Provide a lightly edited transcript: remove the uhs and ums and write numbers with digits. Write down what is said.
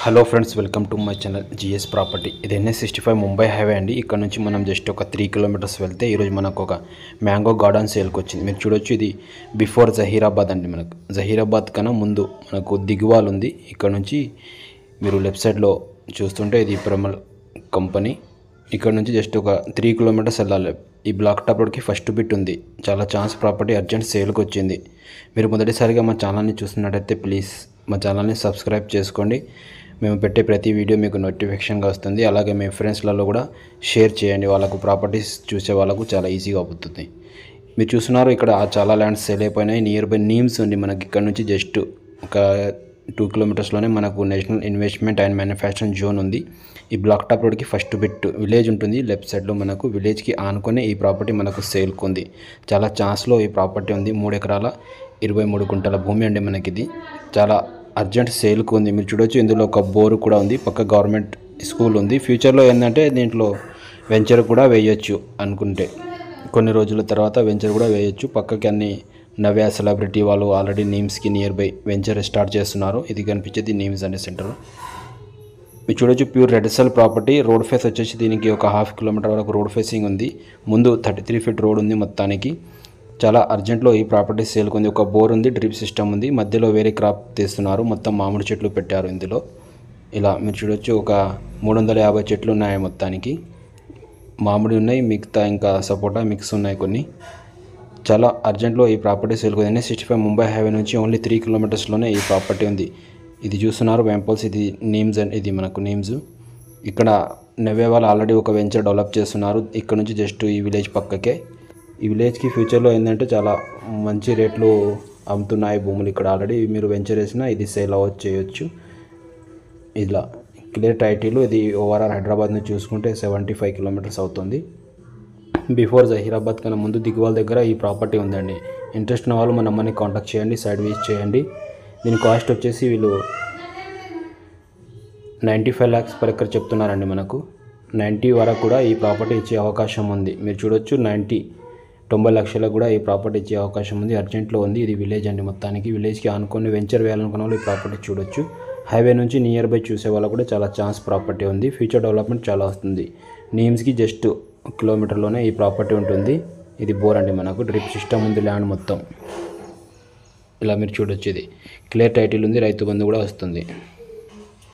Hello friends, welcome to my channel GS property. ఇది NH65 Mumbai highway అండి. ఇక్కడ నుంచి మనం జస్ట్ ఒక 3 కిలోమీటర్స్ వెళ్తే ఈరోజు మనకు ఒక మ్యాంగో గార్డెన్ సేల్కి వచ్చింది. మీరు చూడొచ్చు, ఇది బిఫోర్ జహీరాబాద్ అండి. మనకు జహీరాబాద్ కన్నా ముందు మనకు దిగువాల్ ఉంది. ఇక్కడ నుంచి మీరు లెఫ్ట్ సైడ్లో చూస్తుంటే ఇది ప్రమల్ కంపెనీ. ఇక్కడ నుంచి జస్ట్ ఒక 3 కిలోమీటర్స్ వెళ్ళాలి. ఈ బ్లాక్ టాప్ రోడ్కి ఫస్ట్ బిట్ ఉంది. చాలా ఛాన్స్ ప్రాపర్టీ అర్జెంట్ సేల్కి వచ్చింది. మీరు మొదటిసారిగా మా ఛానల్ని చూస్తున్నట్టయితే ప్లీజ్ మా ఛానల్ని సబ్స్క్రైబ్ చేసుకోండి. మేము పెట్టే ప్రతి వీడియో మీకు నోటిఫికేషన్గా వస్తుంది. అలాగే మీ ఫ్రెండ్స్లలో కూడా షేర్ చేయండి. వాళ్ళకు ప్రాపర్టీస్ చూసే వాళ్ళకు చాలా ఈజీగా అవుతుంది. మీరు చూస్తున్నారు, ఇక్కడ చాలా ల్యాండ్స్ సేల్ అయిపోయినాయి. నియర్ బై నీమ్స్ ఉంది. మనకి ఇక్కడ నుంచి జస్ట్ ఒక 2 కిలోమీటర్స్లోనే మనకు national investment and manufacturing zone ఉంది. ఈ బ్లాక్ టాప్ రోడ్కి ఫస్ట్ బిట్ విలేజ్ ఉంటుంది. లెఫ్ట్ సైడ్లో మనకు విలేజ్కి ఆనుకొని ఈ ప్రాపర్టీ మనకు సేల్కి ఉంది. చాలా ఛాన్స్లో ఈ ప్రాపర్టీ ఉంది. 3 ఎకరాల 23 గుంటల భూమి అండి. మనకి ఇది చాలా అర్జెంట్ సేల్కి ఉంది. మీరు చూడొచ్చు, ఇందులో ఒక బోరు కూడా ఉంది. పక్క గవర్నమెంట్ స్కూల్ ఉంది. ఫ్యూచర్లో ఏంటంటే దీంట్లో వెంచర్ కూడా వేయొచ్చు అనుకుంటే, కొన్ని రోజుల తర్వాత వెంచర్ కూడా వేయొచ్చు. పక్కకి అన్ని నవ్య సెలబ్రిటీ వాళ్ళు ఆల్రెడీ నీమ్స్కి నియర్ బై వెంచర్ స్టార్ట్ చేస్తున్నారు. ఇది కనిపించేది నీమ్స్ అనే సెంటర్. మీరు చూడొచ్చు, pure resale property. Road face వచ్చేసి దీనికి ఒక 1/2 కిలోమీటర్ వరకు రోడ్ ఫేసింగ్ ఉంది. ముందు 33 ఫీట్ రోడ్ ఉంది మొత్తానికి. చాలా అర్జెంట్లో ఈ ప్రాపర్టీ సేల్కి ఉంది. ఒక బోర్ ఉంది, డ్రిప్ సిస్టమ్ ఉంది. మధ్యలో వేరే క్రాప్ తీస్తున్నారు. మొత్తం మామిడి చెట్లు పెట్టారు ఇందులో. ఇలా మీరు చూడొచ్చు, ఒక 350 చెట్లు ఉన్నాయి మొత్తానికి. మామిడి ఉన్నాయి, మిగతా ఇంకా సపోటా మిక్స్ ఉన్నాయి కొన్ని. చాలా అర్జెంట్లో ఈ ప్రాపర్టీ సేల్కి ఉంది. NH65 ముంబై హైవే నుంచి ఓన్లీ 3 కిలోమీటర్స్లోనే ఈ ప్రాపర్టీ ఉంది. ఇది చూస్తున్నారు వెంపల్స్, ఇది నీమ్స్ అండ్ ఇది మనకు నీమ్స్. ఇక్కడ నవ్య వాళ్ళు ఆల్రెడీ ఒక వెంచర్ డెవలప్ చేస్తున్నారు. ఇక్కడ నుంచి జస్ట్ ఈ విలేజ్ పక్కకే. ఈ విలేజ్కి ఫ్యూచర్లో ఏంటంటే చాలా మంచి రేట్లు అమ్ముతున్నాయి భూములు ఇక్కడ. ఆల్రెడీ మీరు వెంచర్ వేసినా ఇది సేల్ చేయొచ్చు. ఇలా క్లియర్ టైటిల్. ఇది ఓవరాల్ హైదరాబాద్ నుంచి చూసుకుంటే 75 కిలోమీటర్స్ అవుతుంది. బిఫోర్ జహీరాబాద్ కన్నా ముందు దిగువాల్ దగ్గర ఈ ప్రాపర్టీ ఉందండి. ఇంట్రెస్ట్ ఉన్న వాళ్ళు మన నెంబర్ని కాంటాక్ట్ చేయండి, సైడ్ విజిట్ చేయండి. దీని కాస్ట్ వచ్చేసి వీళ్ళు 95 lakhs పర్ ఎకర్ చెప్తున్నారండి. మనకు 90 వరకు కూడా ఈ ప్రాపర్టీ ఇచ్చే అవకాశం ఉంది. మీరు చూడొచ్చు, 90 లక్షలకు కూడా ఈ ప్రాపర్టీ ఇచ్చే అవకాశం ఉంది. అర్జెంట్లో ఉంది. ఇది విలేజ్ అండి మొత్తానికి. విలేజ్కి ఆనుకొని వెంచర్ వేయాలనుకున్న వాళ్ళు ఈ ప్రాపర్టీ చూడొచ్చు. హైవే నుంచి నియర్ బై చూసే వాళ్ళకు కూడా చాలా ఛాన్స్ ప్రాపర్టీ ఉంది. ఫ్యూచర్ డెవలప్మెంట్ చాలా వస్తుంది. నీమ్స్కి జస్ట్ 1 కిలోమీటర్లోనే ఈ ప్రాపర్టీ ఉంటుంది. ఇది బోర్ అండి. మనకు డ్రిప్ సిస్టమ్ ఉంది. ల్యాండ్ మొత్తం ఇలా మీరు చూడొచ్చు. ఇది క్లియర్ టైటిల్ ఉంది. రైతు బంధు కూడా వస్తుంది.